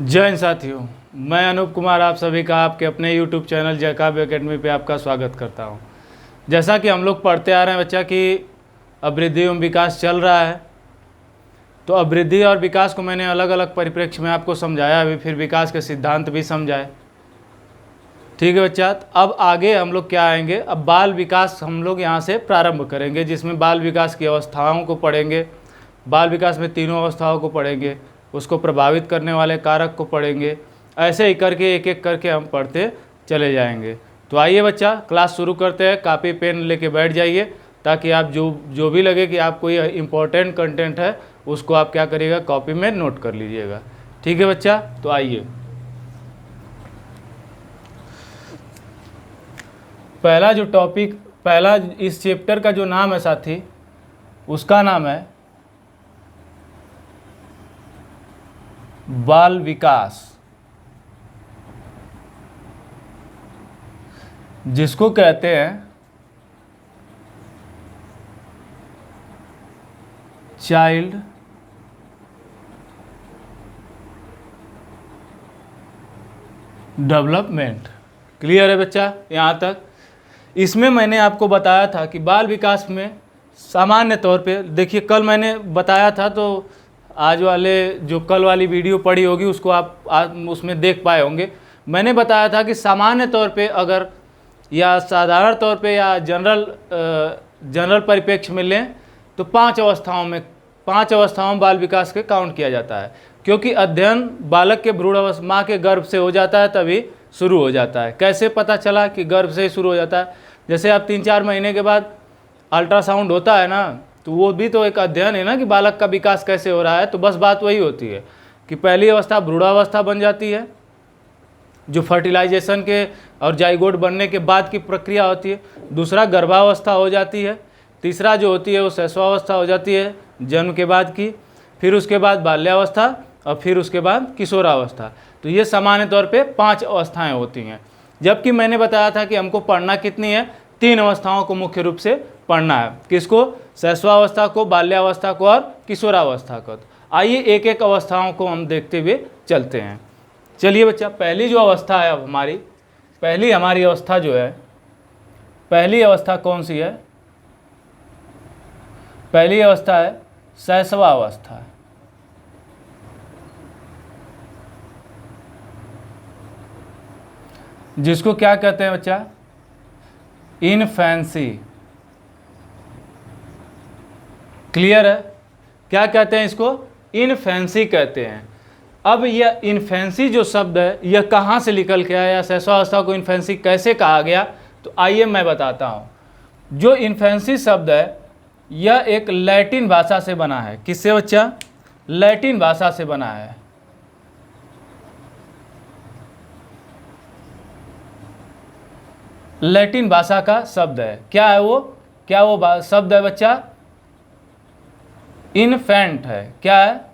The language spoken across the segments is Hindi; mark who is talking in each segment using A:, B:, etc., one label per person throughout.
A: जय हिंद साथियों, मैं अनूप कुमार आप सभी का आपके अपने YouTube चैनल जय काव्य एकेडमी पे आपका स्वागत करता हूँ। जैसा कि हम लोग पढ़ते आ रहे हैं बच्चा कि अभिवृद्धि एवं विकास चल रहा है, तो अभिवृद्धि और विकास को मैंने अलग अलग परिप्रेक्ष्य में आपको समझाया अभी, फिर विकास के सिद्धांत भी समझाए। ठीक है बच्चा, तो अब आगे हम लोग क्या आएंगे, अब बाल विकास हम लोग यहाँ से प्रारंभ करेंगे, जिसमें बाल विकास की अवस्थाओं को पढ़ेंगे। बाल विकास में तीनों अवस्थाओं को पढ़ेंगे, उसको प्रभावित करने वाले कारक को पढ़ेंगे। ऐसे ही करके एक एक करके हम पढ़ते चले जाएंगे। तो आइए बच्चा, क्लास शुरू करते हैं। कापी पेन लेके बैठ जाइए, ताकि आप जो भी लगे कि आपको ये इम्पोर्टेंट कंटेंट है उसको आप क्या करिएगा, कॉपी में नोट कर लीजिएगा। ठीक है बच्चा, तो आइए। पहला जो टॉपिक, पहला इस चैप्टर का जो नाम है साथी, उसका नाम है बाल विकास, जिसको कहते हैं चाइल्ड डेवलपमेंट। क्लियर है बच्चा यहाँ तक? इसमें मैंने आपको बताया था कि बाल विकास में सामान्य तौर पे, देखिए कल मैंने बताया था, तो आज वाले जो कल वाली वीडियो पड़ी होगी उसको आप उसमें देख पाए होंगे। मैंने बताया था कि सामान्य तौर पे अगर, या साधारण तौर पे, या जनरल परिप्रेक्ष्य में लें तो पांच अवस्थाओं में बाल विकास के काउंट किया जाता है। क्योंकि अध्ययन बालक के भ्रूण अवस्था, माँ के गर्भ से हो जाता है, तभी शुरू हो जाता है। कैसे पता चला कि गर्भ से ही शुरू हो जाता है? जैसे आप 3-4 महीने के बाद अल्ट्रासाउंड होता है ना, तो वो भी तो एक अध्ययन है ना कि बालक का विकास कैसे हो रहा है। तो बस बात वही होती है कि पहली अवस्था भ्रूणावस्था बन जाती है, जो फर्टिलाइजेशन के और जाइगोट बनने के बाद की प्रक्रिया होती है। दूसरा गर्भावस्था हो जाती है। तीसरा जो होती है वो शैशवावस्था हो जाती है, जन्म के बाद की। फिर उसके बाद बाल्यावस्था, और फिर उसके बाद किशोरावस्था। तो ये सामान्य तौर पे 5 अवस्थाएं होती हैं। जबकि मैंने बताया था कि हमको पढ़ना कितनी है, 3 अवस्थाओं को मुख्य रूप से पढ़ना है। किसको? शैशवावस्था को, बाल्यावस्था को और किशोरावस्था को। आइए एक एक अवस्थाओं को हम देखते हुए चलते हैं। चलिए बच्चा, पहली जो अवस्था है, अब हमारी अवस्था जो है, पहली अवस्था कौन सी है? पहली अवस्था है शैशवावस्था। जिसको क्या कहते हैं बच्चा? इनफेंसी। क्लियर है? क्या कहते हैं इसको? इनफेंसी कहते हैं। अब यह इनफेंसी जो शब्द है, यह कहाँ से निकल के आया, या शैशवावस्था को इनफेंसी कैसे कहा गया? तो आइए मैं बताता हूँ। जो इनफेंसी शब्द है, यह एक लैटिन भाषा से बना है। किससे बच्चा? लैटिन भाषा से बना है। लैटिन भाषा का शब्द है। क्या है वो? शब्द है बच्चा? इन्फेंट है। क्या है?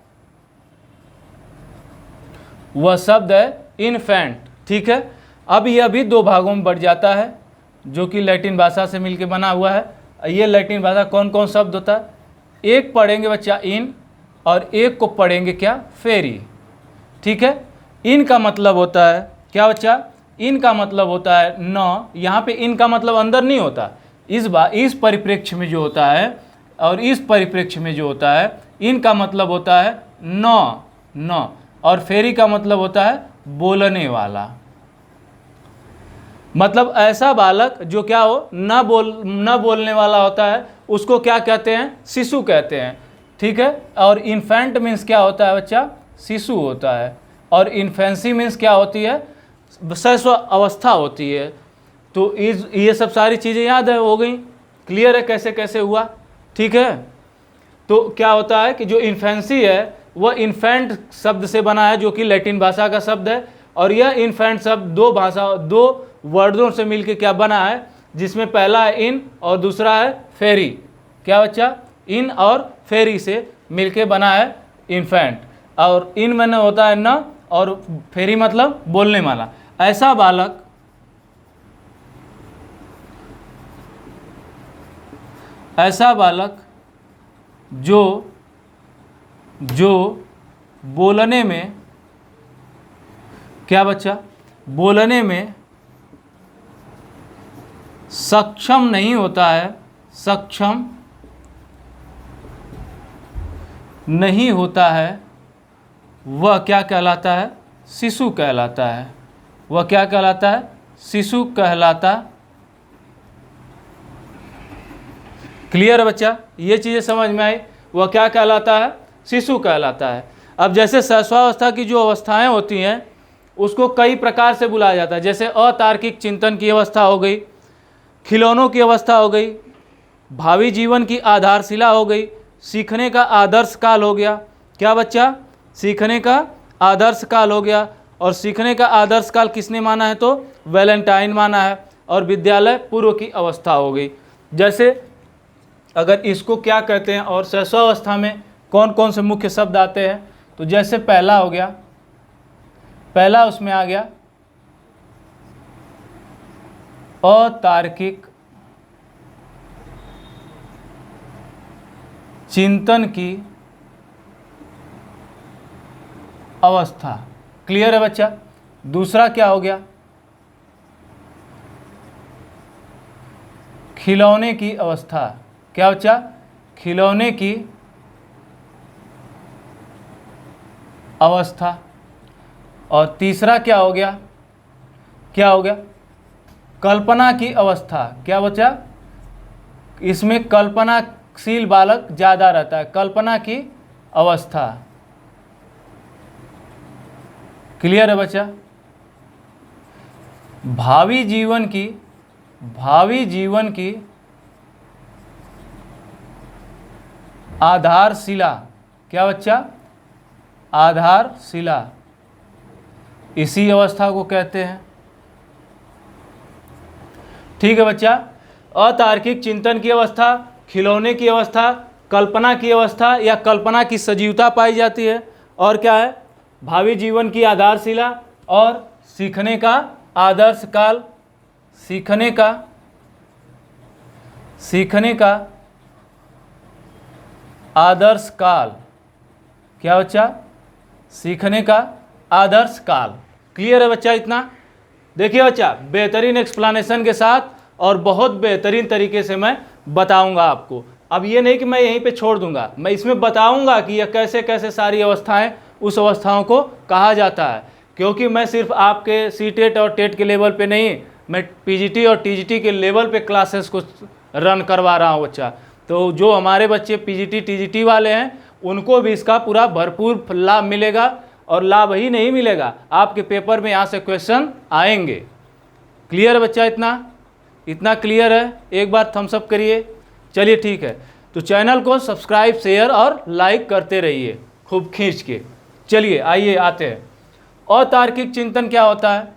A: वह शब्द है इन्फेंट। ठीक है। अब यह भी 2 भागों में बढ़ जाता है, जो कि लैटिन भाषा से मिलकर बना हुआ है। ये लैटिन भाषा कौन कौन शब्द होता है? एक पढ़ेंगे बच्चा इन, और एक को पढ़ेंगे क्या? फेरी। ठीक है। इन का मतलब होता है क्या बच्चा? इन का मतलब होता है न। यहाँ पे इन का मतलब अंदर नहीं होता। इस परिप्रेक्ष्य में जो होता है, और इस परिप्रेक्ष्य में जो होता है, इन का मतलब होता है न, और फेरी का मतलब होता है बोलने वाला। मतलब ऐसा बालक जो क्या हो, न बोलने वाला होता है, उसको क्या कहते हैं? शिशु कहते हैं। ठीक है। और इन्फेंट मीन्स क्या होता है बच्चा? शिशु होता है। और इन्फेंसी मीन्स क्या होती है? शैशव अवस्था होती है। तो ये सब सारी चीज़ें याद है, हो गई? क्लियर है कैसे कैसे हुआ? ठीक है। तो क्या होता है कि जो इन्फेंसी है वह इन्फेंट शब्द से बना है, जो कि लैटिन भाषा का शब्द है। और यह इन्फेंट शब्द 2 वर्डों से मिलकर क्या बना है, जिसमें पहला है इन और दूसरा है फेरी। क्या बच्चा? इन और फेरी से मिलके बना है इन्फेंट। और इन मैंने होता है न, और फेरी मतलब बोलने वाला। ऐसा बालक जो बोलने में क्या बच्चा, बोलने में सक्षम नहीं होता है, सक्षम नहीं होता है, वह क्या कहलाता है, शिशु कहलाता है। वह क्या कहलाता है, शिशु कहलाता। क्लियर है बच्चा, ये चीज़ें समझ में आई। वह क्या कहलाता है, शिशु कहलाता है। अब जैसे शैशवावस्था की जो अवस्थाएं होती हैं उसको कई प्रकार से बुलाया जाता है, जैसे अतार्किक चिंतन की अवस्था हो गई, खिलौनों की अवस्था हो गई, भावी जीवन की आधारशिला हो गई, सीखने का आदर्श काल हो गया। क्या बच्चा, सीखने का आदर्श काल हो गया। और सीखने का आदर्श काल किसने माना है, तो वैलेंटाइन माना है। और विद्यालय पूर्व की अवस्था हो गई। जैसे अगर इसको क्या कहते हैं और शैशवावस्था में कौन कौन से मुख्य शब्द आते हैं, तो जैसे पहला हो गया, पहला उसमें आ गया अतार्किक चिंतन की अवस्था। क्लियर है बच्चा। दूसरा क्या हो गया, खिलौने की अवस्था। क्या बच्चा, खिलौने की अवस्था। और तीसरा क्या हो गया, क्या हो गया, कल्पना की अवस्था। क्या बच्चा, इसमें कल्पनाशील बालक ज़्यादा रहता है, कल्पना की अवस्था। क्लियर है बच्चा। भावी जीवन की आधारशिला। क्या बच्चा, आधारशिला, इसी अवस्था को कहते हैं। ठीक है बच्चा। अतार्किक चिंतन की अवस्था, खिलौने की अवस्था, कल्पना की अवस्था या कल्पना की सजीवता पाई जाती है। और क्या है, भावी जीवन की आधारशिला और सीखने का आदर्श काल। सीखने का आदर्श काल। क्या बच्चा, सीखने का आदर्श काल। क्लियर है बच्चा इतना। देखिए बच्चा, बेहतरीन एक्सप्लेनेशन के साथ और बहुत बेहतरीन तरीके से मैं बताऊंगा आपको। अब ये नहीं कि मैं यहीं पे छोड़ दूंगा, मैं इसमें बताऊंगा कि यह कैसे कैसे सारी अवस्थाएं उस अवस्थाओं को कहा जाता है। क्योंकि मैं सिर्फ आपके सीटेट और टेट के लेवल पे नहीं, मैं पीजीटी और टीजीटी के लेवल पे क्लासेस को रन करवा रहा हूँ बच्चा। तो जो हमारे बच्चे पीजीटी टीजीटी वाले हैं उनको भी इसका पूरा भरपूर लाभ मिलेगा। और लाभ ही नहीं मिलेगा, आपके पेपर में यहाँ से क्वेश्चन आएंगे। क्लियर है बच्चा इतना क्लियर है। एक बार थम्स अप करिए। चलिए ठीक है, तो चैनल को सब्सक्राइब शेयर और लाइक करते रहिए खूब खींच के। चलिए आइए आते हैं, अतार्किक चिंतन क्या होता है।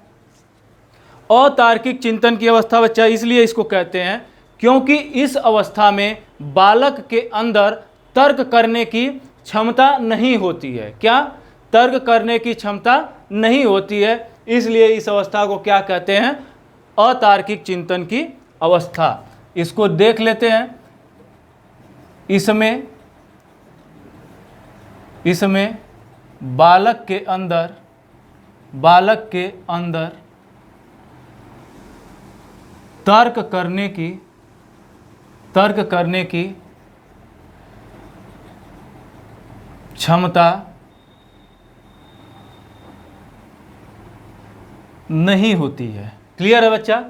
A: अतार्किक चिंतन की अवस्था बच्चा इसलिए इसको कहते हैं क्योंकि इस अवस्था में बालक के अंदर तर्क करने की क्षमता नहीं होती है। क्या, तर्क करने की क्षमता नहीं होती है, इसलिए इस अवस्था को क्या कहते हैं, अतार्किक चिंतन की अवस्था। इसको देख लेते हैं। इसमें बालक के अंदर तर्क करने की क्षमता नहीं होती है। क्लियर है बच्चा।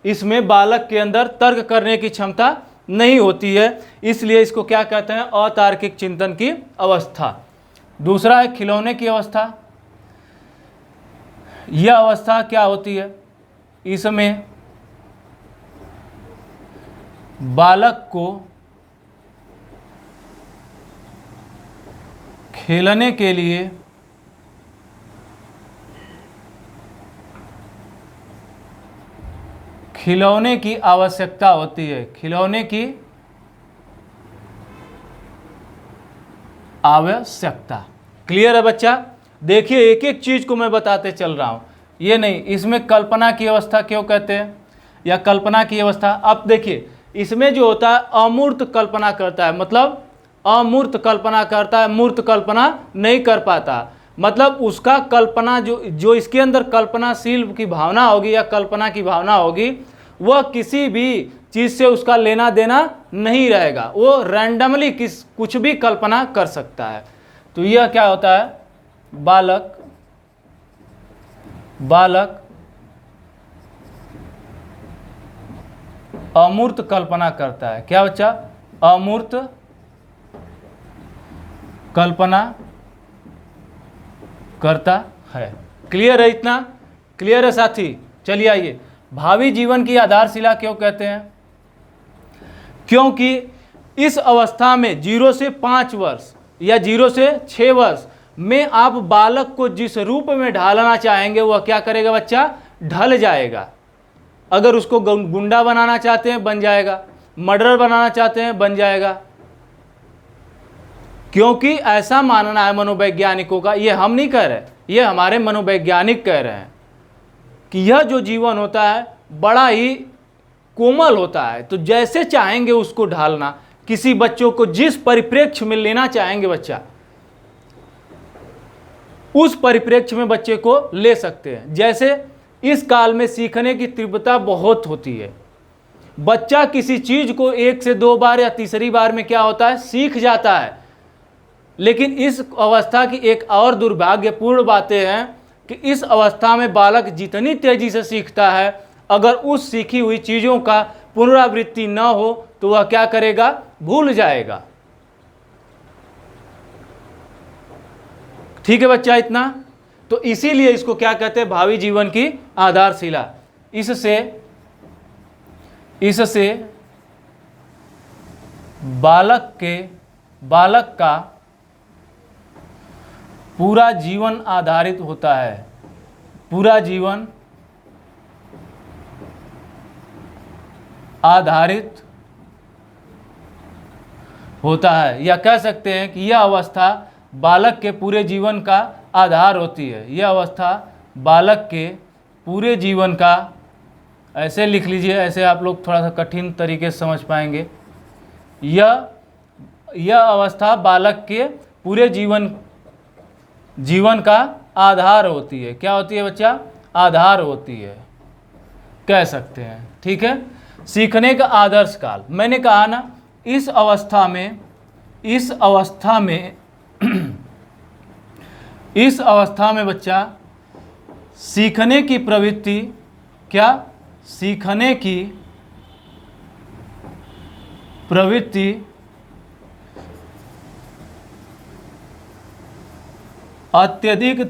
A: इसमें बालक के अंदर तर्क करने की क्षमता नहीं होती है, इसलिए इसको क्या कहते हैं, अतार्किक चिंतन की अवस्था। दूसरा है खिलौने की अवस्था। यह अवस्था क्या होती है, इसमें बालक को खेलने के लिए खिलौने की आवश्यकता होती है। खिलौने की आवश्यकता। क्लियर है बच्चा। देखिए एक एक चीज को मैं बताते चल रहा हूं, ये नहीं। इसमें कल्पना की अवस्था क्यों कहते हैं, या कल्पना की अवस्था। अब देखिए इसमें जो होता है अमूर्त कल्पना करता है, मतलब अमूर्त कल्पना करता है, मूर्त कल्पना नहीं कर पाता। मतलब उसका कल्पना जो इसके अंदर कल्पनाशील की भावना होगी या कल्पना की भावना होगी, वह किसी भी चीज़ से उसका लेना देना नहीं रहेगा, वो रैंडमली कुछ भी कल्पना कर सकता है। तो यह क्या होता है, बालक अमूर्त कल्पना करता है। क्या बच्चा, अमूर्त कल्पना करता है। क्लियर है, इतना क्लियर है साथी। चलिए आइए, भावी जीवन की आधारशिला क्यों कहते हैं? क्योंकि इस अवस्था में 0 से 5 वर्ष या 0 से 6 वर्ष में आप बालक को जिस रूप में ढालना चाहेंगे वह क्या करेगा बच्चा, ढल जाएगा। अगर उसको गुंडा बनाना चाहते हैं बन जाएगा, मर्डर बनाना चाहते हैं बन जाएगा। क्योंकि ऐसा मानना है मनोवैज्ञानिकों का, ये हम नहीं कह रहे, ये हमारे मनोवैज्ञानिक कह रहे हैं कि यह जो जीवन होता है बड़ा ही कोमल होता है। तो जैसे चाहेंगे उसको ढालना, किसी बच्चों को जिस परिप्रेक्ष्य में लेना चाहेंगे बच्चा, उस परिप्रेक्ष्य में बच्चे को ले सकते हैं। जैसे इस काल में सीखने की तीव्रता बहुत होती है। बच्चा किसी चीज को 1 से 2 बार या तीसरी बार में क्या होता है, सीख जाता है। लेकिन इस अवस्था की एक और दुर्भाग्यपूर्ण बातें हैं कि इस अवस्था में बालक जितनी तेजी से सीखता है, अगर उस सीखी हुई चीज़ों का पुनरावृत्ति न हो तो वह क्या करेगा, भूल जाएगा। ठीक है बच्चा, इतना। तो इसीलिए इसको क्या कहते हैं, भावी जीवन की आधारशिला। इससे बालक का पूरा जीवन आधारित होता है, पूरा जीवन आधारित होता है, या कह सकते हैं कि यह अवस्था बालक के पूरे जीवन का आधार होती है। यह अवस्था बालक के पूरे जीवन का, ऐसे लिख लीजिए, ऐसे आप लोग थोड़ा सा कठिन तरीके से समझ पाएंगे। यह अवस्था बालक के पूरे जीवन का आधार होती है। क्या होती है बच्चा, आधार होती है, कह सकते हैं। ठीक है, सीखने का आदर्श काल, मैंने कहा ना, इस अवस्था में बच्चा सीखने की प्रवृत्ति, क्या, सीखने की प्रवृत्ति अत्यधिक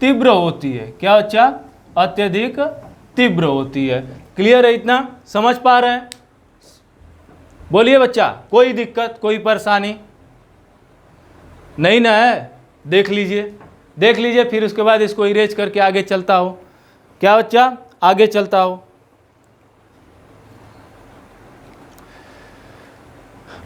A: तीव्र होती है। क्या बच्चा, अत्यधिक तीव्र होती है। क्लियर है, इतना समझ पा रहे हैं? बोलिए बच्चा, कोई दिक्कत, कोई परेशानी नहीं ना है? देख लीजिए, फिर उसके बाद इसको इरेज करके आगे चलता हो। क्या बच्चा, आगे चलता हो।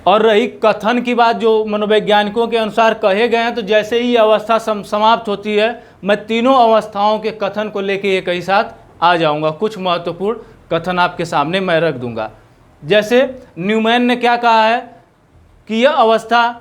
A: और रही कथन की बात, जो मनोवैज्ञानिकों के अनुसार कहे गए हैं, तो जैसे ही अवस्था समाप्त होती है, मैं तीनों अवस्थाओं के कथन को लेके एक ही साथ आ जाऊंगा। कुछ महत्वपूर्ण कथन आपके सामने मैं रख दूंगा। जैसे न्यूमैन ने क्या कहा है कि यह अवस्था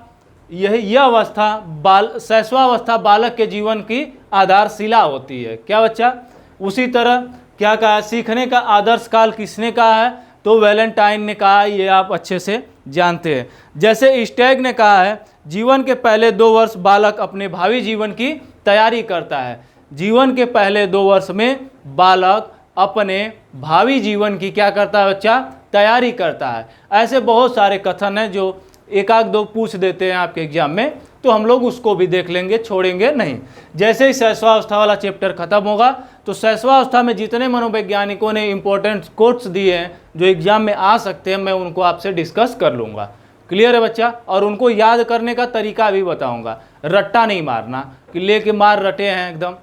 A: शैशवावस्था बालक के जीवन की आधारशिला होती है। क्या बच्चा, उसी तरह क्या कहा, सीखने का आदर्श काल किसने कहा है, तो वैलेंटाइन ने कहा। ये आप अच्छे से जानते हैं। जैसे स्टैग ने कहा है, जीवन के पहले 2 वर्ष बालक अपने भावी जीवन की तैयारी करता है। जीवन के पहले 2 वर्ष में बालक अपने भावी जीवन की क्या करता है बच्चा, तैयारी करता है। ऐसे बहुत सारे कथन हैं जो 1-2 पूछ देते हैं आपके एग्जाम में, तो हम लोग उसको भी देख लेंगे, छोड़ेंगे नहीं। जैसे ही शैशवावस्था वाला चैप्टर खत्म होगा, तो शैशवावस्था में जितने मनोवैज्ञानिकों ने इंपॉर्टेंट कोट्स दिए हैं जो एग्जाम में आ सकते हैं, मैं उनको आपसे डिस्कस कर लूँगा। क्लियर है बच्चा? और उनको याद करने का तरीका भी बताऊँगा। रट्टा नहीं मारना कि लेके मार रटे हैं एकदम,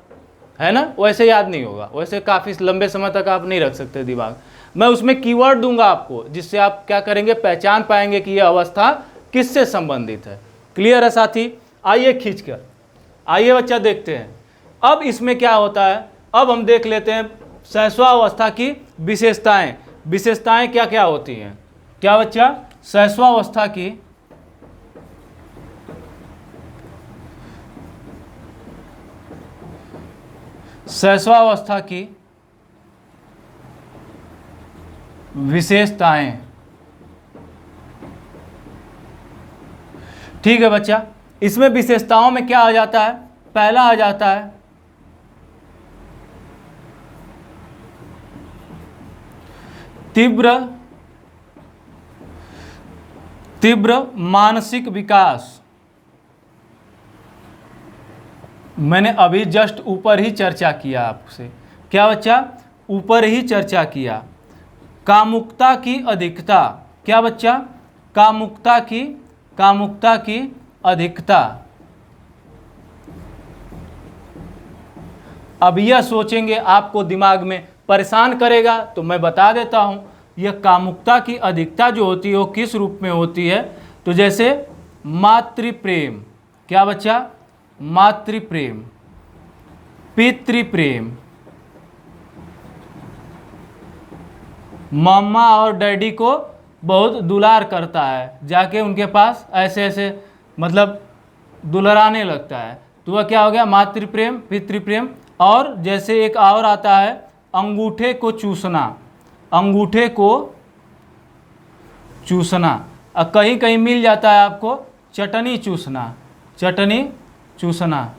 A: है ना, वैसे याद नहीं होगा। वैसे काफ़ी लंबे समय तक आप नहीं रख सकते दिमाग। मैं उसमें कीवर्ड दूंगा आपको, जिससे आप क्या करेंगे, पहचान पाएंगे कि यह अवस्था किससे संबंधित है। क्लियर है साथी? आइए खींचकर, आइए बच्चा देखते हैं अब इसमें क्या होता है। अब हम देख लेते हैं शैशवावस्था की विशेषताएं। विशेषताएं क्या क्या होती हैं? क्या बच्चा, शैशवावस्था की शैशवावस्था की विशेषताएं। ठीक है बच्चा, इसमें विशेषताओं में क्या आ जाता है? पहला आ जाता है तीव्र मानसिक विकास। मैंने अभी जस्ट ऊपर ही चर्चा किया आपसे, क्या बच्चा? ऊपर ही चर्चा किया। कामुकता की अधिकता, क्या बच्चा? कामुकता की अधिकता। अब यह सोचेंगे, आपको दिमाग में परेशान करेगा, तो मैं बता देता हूं, यह कामुकता की अधिकता जो होती है वो किस रूप में होती है? तो जैसे मातृप्रेम, क्या बच्चा? मातृप्रेम, पितृप्रेम, मम्मा और डैडी को बहुत दुलार करता है, जाके उनके पास ऐसे ऐसे मतलब दुलराने लगता है, तो वह क्या हो गया? मातृप्रेम, पितृप्रेम। और जैसे एक और आता है अंगूठे को चूसना, अंगूठे को चूसना। अब कहीं कहीं मिल जाता है आपको चटनी चूसना, चटनी चूसना।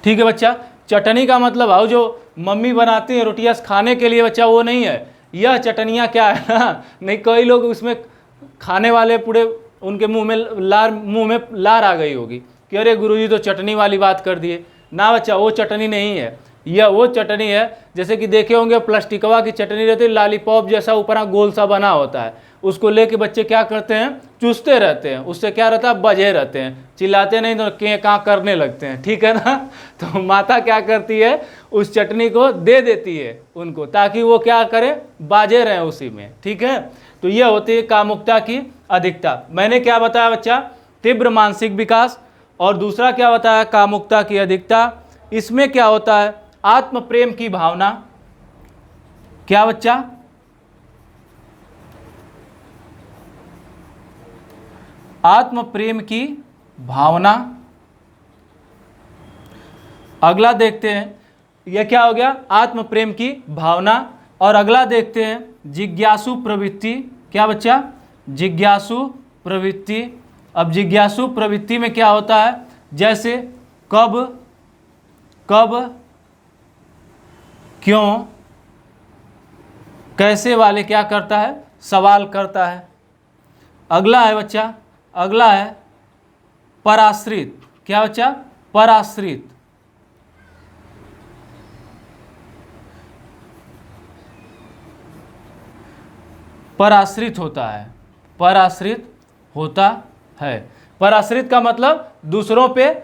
A: ठीक है बच्चा, चटनी का मतलब आओ जो मम्मी बनाती है रोटियां खाने के लिए बच्चा, वो नहीं है। यह चटनियाँ क्या है ना, नहीं कई लोग उसमें खाने वाले पूरे उनके मुंह में लार आ गई होगी कि अरे गुरुजी तो चटनी वाली बात कर दिए। ना बच्चा, वो चटनी नहीं है, यह वो चटनी है जैसे कि देखे होंगे प्लास्टिकवा की चटनी रहती है, लॉलीपॉप जैसा ऊपर गोल सा बना होता है, उसको लेके बच्चे क्या करते हैं? चूसते रहते हैं। उससे क्या रहता है? बजे रहते हैं, चिल्लाते नहीं तो के कहाँ करने लगते हैं। ठीक है ना? तो माता क्या करती है? उस चटनी को दे देती है उनको, ताकि वो क्या करे? बाजे रहे उसी में। ठीक है, तो यह होती है कामुकता की अधिकता। मैंने क्या बताया बच्चा? तीव्र मानसिक विकास। और दूसरा क्या बताया? कामुकता की अधिकता। इसमें क्या होता है? आत्म प्रेम की भावना। क्या बच्चा? आत्म प्रेम की भावना। अगला देखते हैं, यह क्या हो गया? आत्म प्रेम की भावना। और अगला देखते हैं जिज्ञासु प्रवृत्ति। क्या बच्चा? जिज्ञासु प्रवृत्ति। अब जिज्ञासु प्रवृत्ति में क्या होता है? जैसे कब, क्यों, कैसे वाले क्या करता है? सवाल करता है। अगला है बच्चा, अगला है पराश्रित। क्या बच्चा? पराश्रित। पराश्रित होता है, पराश्रित होता है। पराश्रित का मतलब दूसरों पे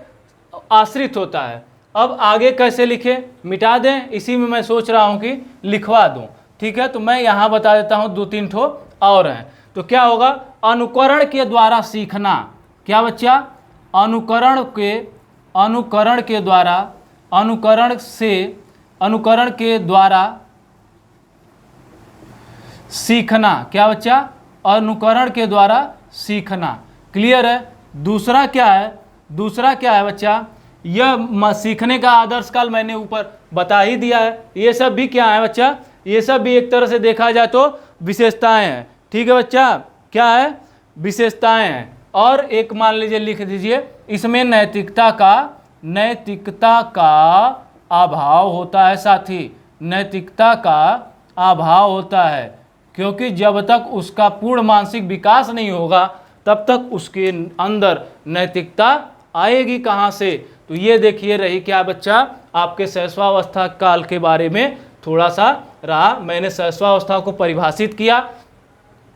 A: आश्रित होता है। अब आगे कैसे लिखे? मिटा दें, इसी में मैं सोच रहा हूं कि लिखवा दूं। ठीक है, तो मैं यहां बता देता हूं, 2-3 ठो और हैं। तो क्या होगा? अनुकरण के द्वारा सीखना। क्या बच्चा? अनुकरण के द्वारा, अनुकरण के द्वारा सीखना। क्या बच्चा? अनुकरण के द्वारा सीखना। क्लियर है? दूसरा क्या है? दूसरा क्या है बच्चा? यह सीखने का आदर्श काल मैंने ऊपर बता ही दिया है। ये सब भी क्या है बच्चा? ये सब भी एक तरह से देखा जाए तो विशेषताएं हैं। ठीक है बच्चा, क्या है? विशेषताएं हैं। और एक मान लीजिए लिख दीजिए, इसमें नैतिकता का अभाव होता है साथी, नैतिकता का अभाव होता है, क्योंकि जब तक उसका पूर्ण मानसिक विकास नहीं होगा तब तक उसके अंदर नैतिकता आएगी कहाँ से? तो ये देखिए रही क्या बच्चा? आपके शैशवावस्था काल के बारे में थोड़ा सा रहा। मैंने शैशवावस्था को परिभाषित किया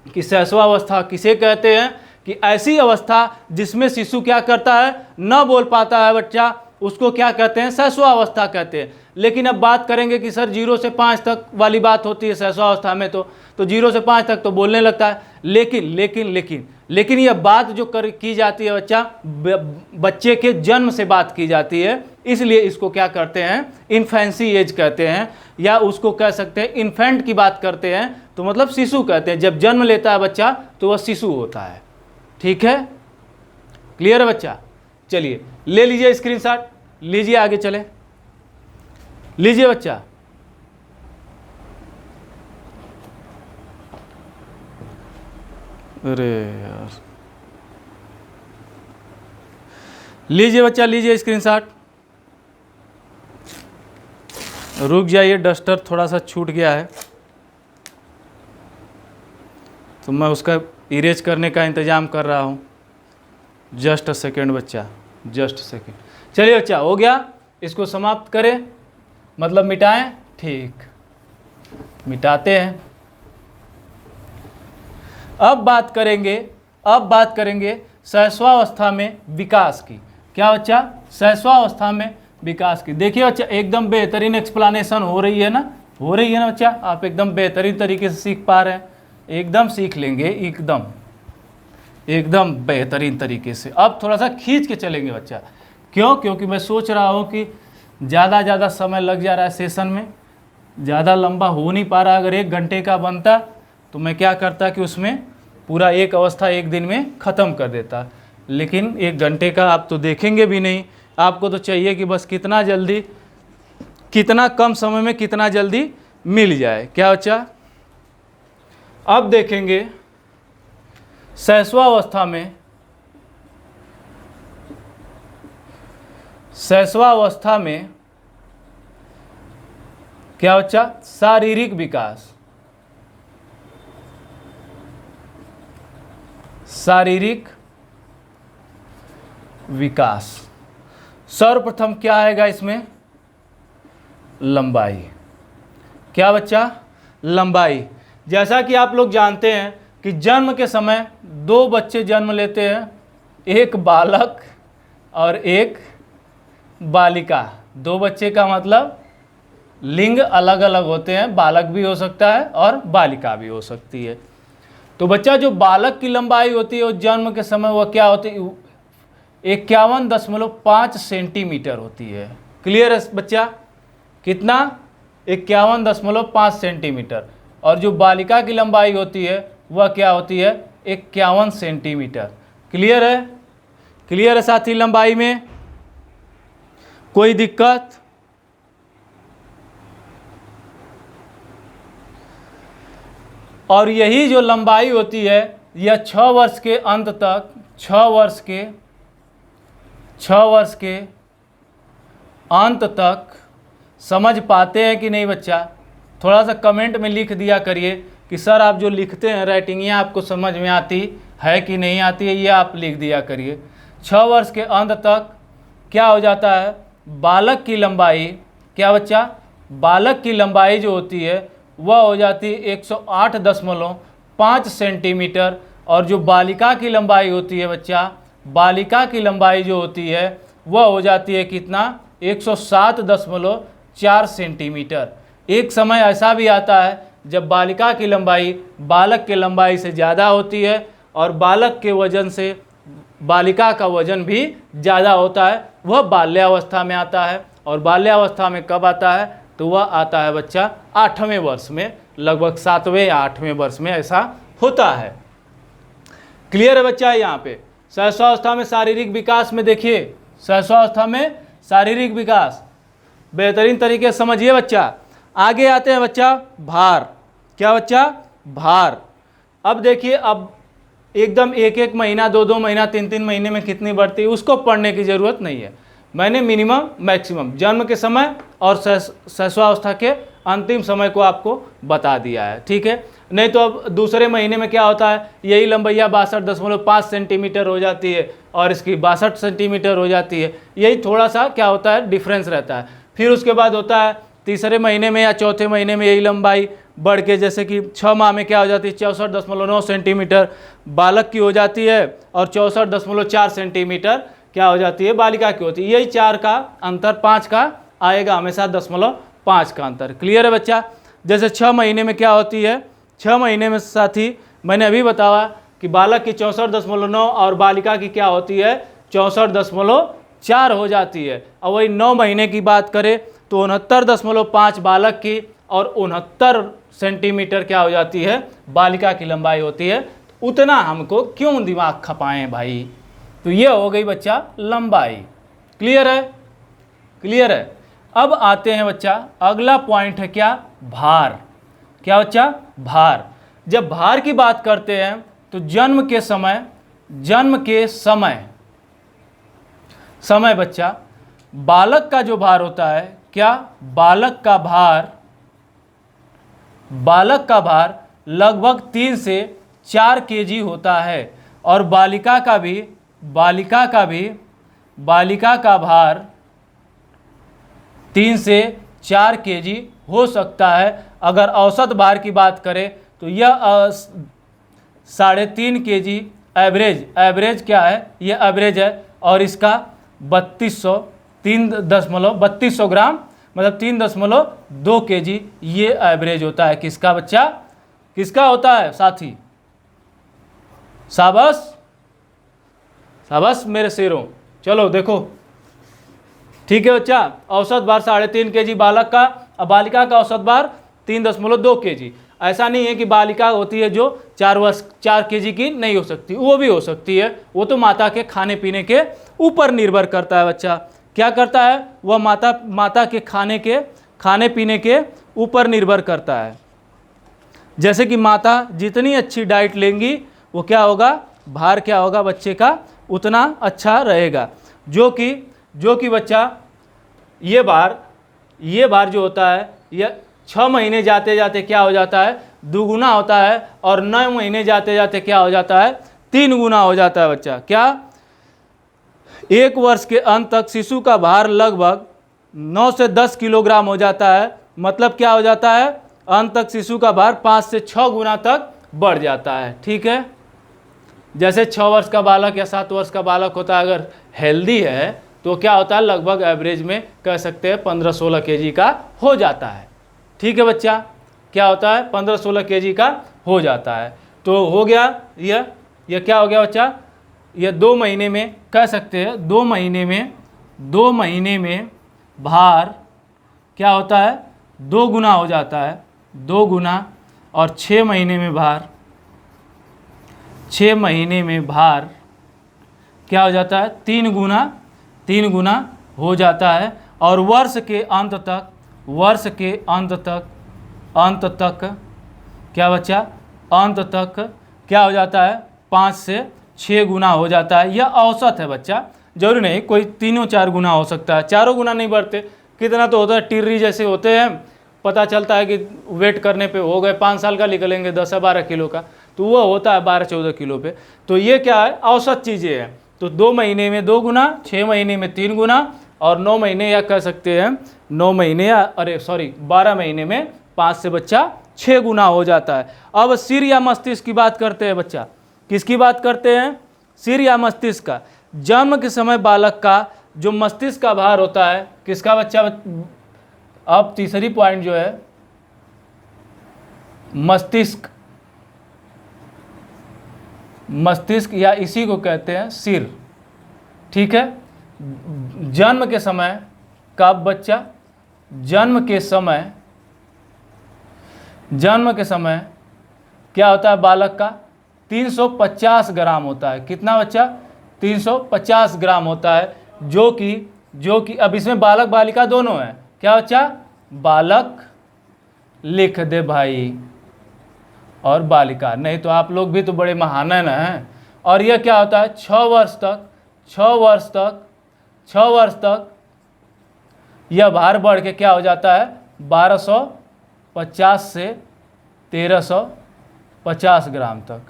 A: कि शैशवावस्था किसे कहते हैं? कि ऐसी अवस्था जिसमें शिशु क्या करता है? न बोल पाता है बच्चा, उसको क्या कहते हैं? शैशवावस्था कहते हैं। लेकिन अब बात करेंगे कि सर 0 से 5 तक वाली बात होती है शैशवावस्था में, तो 0 से 5 तक तो बोलने लगता है। लेकिन यह बात जो की जाती है बच्चा, बच्चे के जन्म से बात की जाती है, इसलिए इसको क्या करते हैं? इन्फेंसी एज कहते हैं, या उसको कह सकते हैं इन्फेंट की बात करते हैं, तो मतलब शिशु कहते हैं। जब जन्म लेता है बच्चा तो वह शिशु होता है। ठीक है, क्लियर है बच्चा? चलिए ले लीजिए स्क्रीनशॉट, लीजिए आगे चले। लीजिए बच्चा, अरे यार, लीजिए बच्चा, लीजिए स्क्रीनशॉट। रुक जाइए, डस्टर थोड़ा सा छूट गया है तो मैं उसका इरेज करने का इंतज़ाम कर रहा हूँ। जस्ट अ सेकेंड बच्चा, जस्ट सेकेंड। चलिए बच्चा, हो गया, इसको समाप्त करें, मतलब मिटाएं। ठीक, मिटाते हैं। अब बात करेंगे शैशवावस्था में विकास की। क्या बच्चा? शैशवावस्था में विकास की। देखिए बच्चा, एकदम बेहतरीन एक्सप्लेनेशन हो रही है ना बच्चा? आप एकदम बेहतरीन तरीके से सीख पा रहे हैं, एकदम सीख लेंगे, एकदम बेहतरीन तरीके से। अब थोड़ा सा खींच के चलेंगे बच्चा। क्यों? क्योंकि मैं सोच रहा हूँ कि ज़्यादा समय लग जा रहा है सेशन में, ज़्यादा लंबा हो नहीं पा रहा। अगर 1 घंटे का बनता तो मैं क्या करता कि उसमें पूरा एक अवस्था 1 दिन में ख़त्म कर देता, लेकिन 1 घंटे का आप तो देखेंगे भी नहीं। आपको तो चाहिए कि बस कितना जल्दी, कितना कम समय में कितना जल्दी मिल जाए। क्या बच्चा? अब देखेंगे शैशवावस्था में क्या बच्चा? शारीरिक विकास। शारीरिक विकास सर्वप्रथम क्या आएगा इसमें? लंबाई। क्या बच्चा? लंबाई। जैसा कि आप लोग जानते हैं कि जन्म के समय 2 बच्चे जन्म लेते हैं, एक बालक और एक बालिका। 2 बच्चे का मतलब लिंग अलग अलग होते हैं, बालक भी हो सकता है और बालिका भी हो सकती है। तो बच्चा, जो बालक की लंबाई होती है वो जन्म के समय वह क्या होती है? 51.5 सेंटीमीटर होती है। क्लियर है बच्चा? कितना? 51.5 सेंटीमीटर। और जो बालिका की लंबाई होती है वह क्या होती है? 51 सेंटीमीटर। क्लियर है? क्लियर है साथी? लंबाई में कोई दिक्कत? और यही जो लंबाई होती है यह 6 वर्ष के अंत तक, 6 वर्ष के अंत तक समझ पाते हैं कि नहीं बच्चा? थोड़ा सा कमेंट में लिख दिया करिए कि सर आप जो लिखते हैं राइटिंगियाँ आपको समझ में आती है कि नहीं आती है, ये आप लिख दिया करिए। 6 वर्ष के अंत तक क्या हो जाता है? बालक की लंबाई, क्या बच्चा? बालक की लंबाई जो होती है वह हो जाती है 108.5 सेंटीमीटर। और जो बालिका की लंबाई होती है बच्चा, बालिका की लंबाई जो होती है वह हो जाती है कितना? 107.4 सेंटीमीटर। एक समय ऐसा भी आता है जब बालिका की लंबाई बालक के लंबाई से ज़्यादा होती है और बालक के वजन से बालिका का वजन भी ज़्यादा होता है। वह बाल्यावस्था में आता है। और बाल्यावस्था में कब आता है? तो वह आता है बच्चा 8वें वर्ष में, लगभग 7वें या 8वें वर्ष में ऐसा होता है। क्लियर है बच्चा? यहाँ पे शैशवावस्था में शारीरिक विकास में देखिए, शैशवावस्था में शारीरिक विकास बेहतरीन तरीके से समझिए बच्चा। आगे आते हैं बच्चा भार। क्या बच्चा? भार। अब देखिए, अब एकदम 1-1 महीना, 2-2 महीना, 3-3 महीने में कितनी बढ़ती है उसको पढ़ने की ज़रूरत नहीं है। मैंने मिनिमम मैक्सिमम जन्म के समय और शैशवावस्था के अंतिम समय को आपको बता दिया है, ठीक है? नहीं तो अब दूसरे महीने में क्या होता है, यही लंबैया 62.5 सेंटीमीटर हो जाती है और इसकी 62 सेंटीमीटर हो जाती है। यही थोड़ा सा क्या होता है, डिफरेंस रहता है। फिर उसके बाद होता है तीसरे महीने में या चौथे महीने में यही लंबाई बढ़ के, जैसे कि 6 माह में क्या हो जाती है, 64.9 सेंटीमीटर बालक की हो जाती है और 64.4 सेंटीमीटर क्या हो जाती है, बालिका की होती है। यही 4 का अंतर 5 का आएगा हमेशा, 0.5 का अंतर। क्लियर है बच्चा? जैसे 6 महीने में क्या होती है, 6 महीने में साथी मैंने अभी बताया कि बालक की 64.9 और बालिका की क्या होती है, 64.4 हो जाती है। और वही 9 महीने की बात करें तो 69.5 बालक की और 69 सेंटीमीटर क्या हो जाती है, बालिका की लंबाई होती है। उतना हमको क्यों दिमाग खपाएं भाई? तो ये हो गई बच्चा लंबाई। क्लियर है? क्लियर है? अब आते हैं बच्चा, अगला पॉइंट है क्या, भार। क्या बच्चा, भार। जब भार की बात करते हैं तो जन्म के समय बच्चा, बालक का जो भार होता है, क्या, बालक का भार लगभग 3 से 4 केजी होता है। और बालिका का भार 3 से 4 केजी हो सकता है। अगर औसत भार की बात करें तो यह 3.5 केजी एवरेज क्या है, यह एवरेज है। और इसका 3200 ग्राम मतलब 3.2 केजी ये एवरेज होता है। किसका बच्चा, किसका होता है साथी, शाबाश मेरे शेरों। चलो देखो, ठीक है बच्चा, औसत भार 3.5 केजी बालक का, और बालिका का औसत भार 3.2 केजी। ऐसा नहीं है कि बालिका होती है जो 4 केजी की नहीं हो सकती, वो भी हो सकती है। वो तो माता के खाने पीने के ऊपर निर्भर करता है बच्चा। क्या करता है वह, माता के खाने पीने के ऊपर निर्भर करता है। जैसे कि माता जितनी अच्छी डाइट लेंगी वो क्या होगा, भार क्या होगा बच्चे का उतना अच्छा रहेगा। जो कि बच्चा ये भार जो होता है यह 6 महीने जाते जाते क्या हो जाता है, 2 गुना होता है। और 9 महीने जाते जाते क्या हो जाता है, 3 गुना हो जाता है बच्चा। क्या, 1 वर्ष के अंत तक शिशु का भार लगभग 9 से 10 किलोग्राम हो जाता है। मतलब क्या हो जाता है, अंत तक शिशु का भार 5 से 6 गुना तक बढ़ जाता है। ठीक है, जैसे 6 वर्ष का बालक या 7 वर्ष का बालक होता है, अगर हेल्दी है तो क्या होता है, लगभग एवरेज में कह सकते हैं 15-16 केजी का हो जाता है। ठीक है बच्चा, क्या होता है, 15-16 केजी का हो जाता है। तो हो गया यह क्या हो गया बच्चा, यह 2 महीने में कह सकते हैं, 2 महीने में भार क्या होता है, 2 गुना हो जाता है, 2 गुना। और 6 महीने में भार क्या हो जाता है, 3 गुना हो जाता है। और वर्ष के अंत तक क्या बच्चा, अंत तक क्या हो जाता है, 5 से 6 गुना हो जाता है। यह औसत है बच्चा, जरूरी नहीं कोई 3-4 गुना हो सकता है, 4 गुना नहीं बढ़ते। कितना तो होता है, टिर्री जैसे होते हैं, पता चलता है कि वेट करने पे हो गए 5 साल का, निकलेंगे 10 या 12 किलो का, तो वह होता है 12-14 किलो पे। तो ये क्या है, औसत चीज़ें हैं। तो 2 महीने में 2 गुना, 6 महीने में 3 गुना, और 9 महीने या कह सकते हैं 12 महीने में 5 से बच्चा 6 गुना हो जाता है। अब सिर या मस्तिष्क की बात करते हैं बच्चा, किसकी बात करते हैं, सिर या मस्तिष्क का। जन्म के समय बालक का जो मस्तिष्क का भार होता है, किसका बच्चा, अब तीसरी पॉइंट जो है, मस्तिष्क या इसी को कहते हैं सिर। ठीक है, जन्म के समय का बच्चा, जन्म के समय क्या होता है, बालक का 350 ग्राम होता है। कितना बच्चा, 350 ग्राम होता है। जो कि अब इसमें बालक बालिका दोनों है। क्या बच्चा, बालक लिख दे भाई और बालिका, नहीं तो आप लोग भी तो बड़े महान है ना हैं। और यह क्या होता है, 6 वर्ष तक यह भार बढ़ के क्या हो जाता है, 1250 से 1350 ग्राम तक।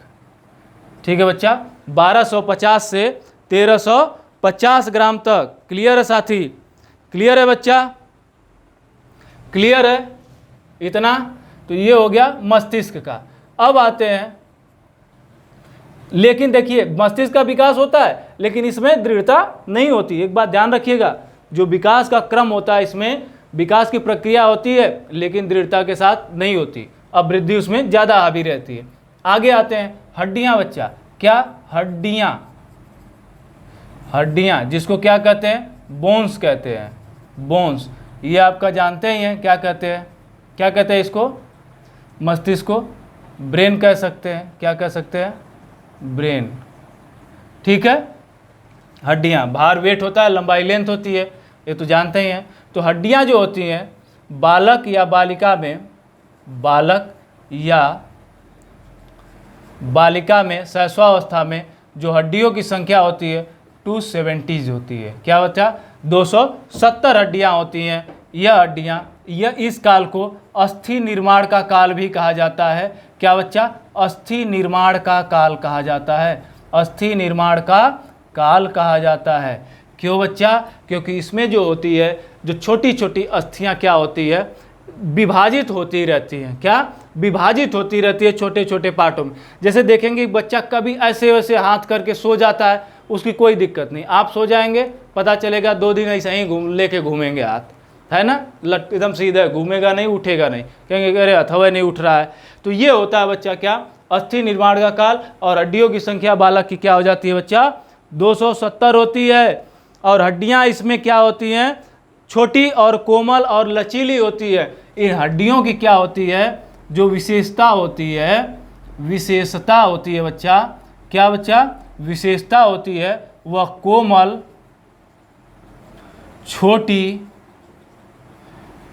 A: ठीक है बच्चा, 1250 से 1350 ग्राम तक। क्लियर है साथी, क्लियर है बच्चा, क्लियर है इतना। तो ये हो गया मस्तिष्क का। अब आते हैं, लेकिन देखिए मस्तिष्क का विकास होता है लेकिन इसमें दृढ़ता नहीं होती। एक बात ध्यान रखिएगा, जो विकास का क्रम होता है इसमें विकास की प्रक्रिया होती है लेकिन दृढ़ता के साथ नहीं होती, अब वृद्धि उसमें ज़्यादा हावी रहती है। आगे आते हैं हड्डियां बच्चा। क्या, हड्डियां जिसको क्या कहते हैं, बोन्स कहते हैं, बोन्स। ये आपका जानते ही हैं क्या कहते हैं इसको, मस्तिष्क को ब्रेन कह सकते हैं। क्या कह सकते हैं, ब्रेन। ठीक है, हड्डियां, भार वेट होता है, लंबाई लेंथ होती है, ये तो जानते ही हैं। तो हड्डियां जो होती हैं बालक या बालिका में शैशवावस्था में जो हड्डियों की संख्या होती है 270 होती है। क्या बच्चा? 270 हड्डियां होती हैं। यह इस काल को अस्थि निर्माण का काल भी कहा जाता है। क्या बच्चा? अस्थि निर्माण का काल कहा जाता है। अस्थि निर्माण का काल कहा जाता है। क्यों बच्चा? क्योंकि इसमें जो होती है, जो छोटी छोटी अस्थियां क्या होती है, विभाजित होती रहती हैं। क्या? विभाजित होती रहती है छोटे छोटे पार्टों में। जैसे देखेंगे बच्चा कभी ऐसे वैसे हाथ करके सो जाता है, उसकी कोई दिक्कत नहीं। आप सो जाएंगे, पता चलेगा 2 दिन ऐसे ही लेके घूमेंगे हाथ, है ना, लट एकदम सीधा, घूमेगा नहीं, उठेगा नहीं, कहेंगे अरे हथवा नहीं उठ रहा है। तो ये होता है बच्चा क्या? अस्थि निर्माण का काल। और हड्डियों की संख्या बालक की क्या हो जाती है बच्चा? 270 होती है। और हड्डियां इसमें क्या होती हैं? छोटी और कोमल और लचीली होती है। इन हड्डियों की क्या होती है? जो विशेषता होती है बच्चा, क्या बच्चा? विशेषता होती है वह कोमल, छोटी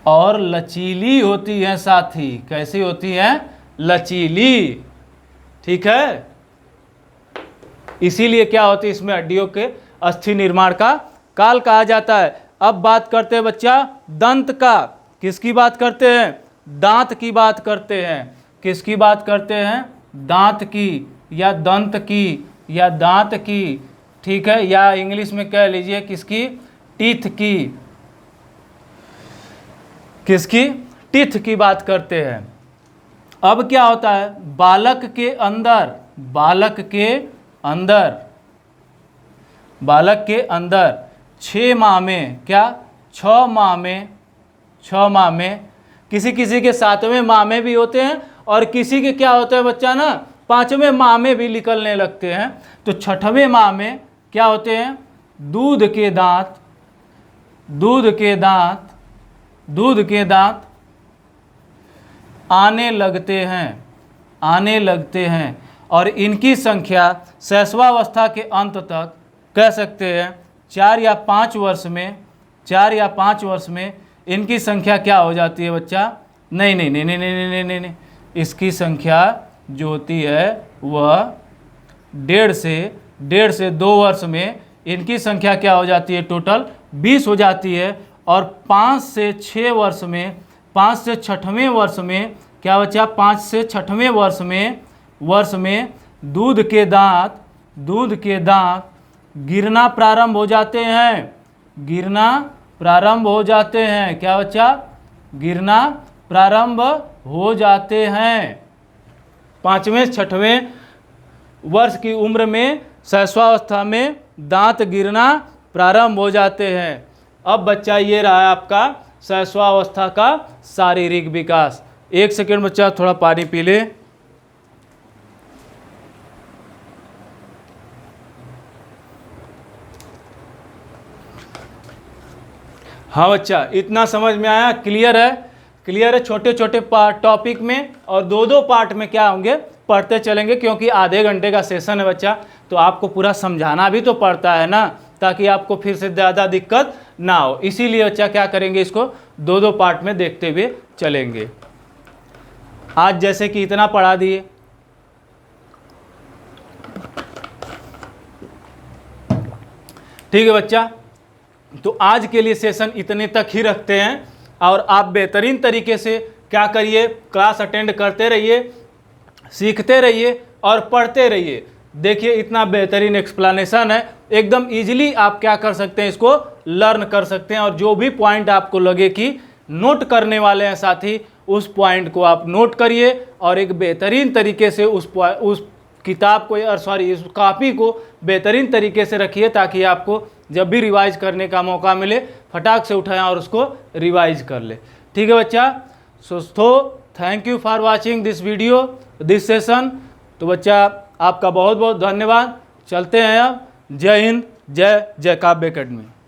A: और लचीली होती है। साथी कैसी होती है? लचीली। ठीक है, इसीलिए क्या होती है इसमें हड्डियों के अस्थि निर्माण का काल कहा जाता है। अब बात करते हैं बच्चा दंत का। किसकी बात करते हैं? दांत की बात करते हैं। किसकी बात करते हैं? दांत की या दंत की या दांत की। ठीक है, या इंग्लिश में कह लीजिए किसकी? टीथ की। किसकी? टीथ की बात करते हैं। अब क्या होता है? बालक के अंदर 6 माह में, क्या 6 माह में, किसी किसी के 7वें माह में भी होते हैं और किसी के क्या होता है बच्चा ना 5वें माह में भी निकलने लगते हैं। तो 6वें माह में क्या होते हैं? दूध के दांत आने लगते हैं और इनकी संख्या शैशवावस्था के अंत तक कह सकते हैं 4 या 5 वर्ष में इनकी संख्या क्या हो जाती है बच्चा? नहीं, इसकी संख्या जो होती है वह 1.5 से 2 वर्ष में इनकी संख्या क्या हो जाती है? टोटल 20 हो जाती है। और 5 से 6 वर्ष में, 5 से 6वें वर्ष में क्या बच्चा? 5 से 6वें वर्ष में दूध के दांत गिरना प्रारंभ हो जाते हैं। क्या बच्चा? गिरना प्रारंभ हो जाते हैं। 5वें 6वें वर्ष की उम्र में शैशवावस्था में दांत गिरना प्रारंभ हो जाते हैं। अब बच्चा ये रहा आपका शैशवावस्था का शारीरिक विकास। 1 सेकेंड बच्चा थोड़ा पानी पी ले। हाँ बच्चा, इतना समझ में आया? क्लियर है? छोटे छोटे टॉपिक में और 2 पार्ट में क्या होंगे? पढ़ते चलेंगे, क्योंकि आधे घंटे का सेशन है बच्चा, तो आपको पूरा समझाना भी तो पड़ता है ना, ताकि आपको फिर से ज़्यादा दिक्कत ना हो। इसीलिए बच्चा क्या करेंगे, इसको 2 पार्ट में देखते हुए चलेंगे। आज जैसे कि इतना पढ़ा दिए, ठीक है बच्चा। तो आज के लिए सेशन इतने तक ही रखते हैं और आप बेहतरीन तरीके से क्या करिए? क्लास अटेंड करते रहिए, सीखते रहिए और पढ़ते रहिए। देखिए इतना बेहतरीन एक्सप्लेनेशन है, एकदम इजीली आप क्या कर सकते हैं? इसको लर्न कर सकते हैं। और जो भी पॉइंट आपको लगे कि नोट करने वाले हैं साथी, उस पॉइंट को आप नोट करिए और एक बेहतरीन तरीके से उस किताब को इस कॉपी को बेहतरीन तरीके से रखिए, ताकि आपको जब भी रिवाइज करने का मौका मिले फटाक से उठाएं और उसको रिवाइज कर ले। ठीक है बच्चा। So thank you for watching this video, this session. तो बच्चा आपका बहुत बहुत धन्यवाद। चलते हैं अब। जय हिंद, जय काव्य अकेडमी।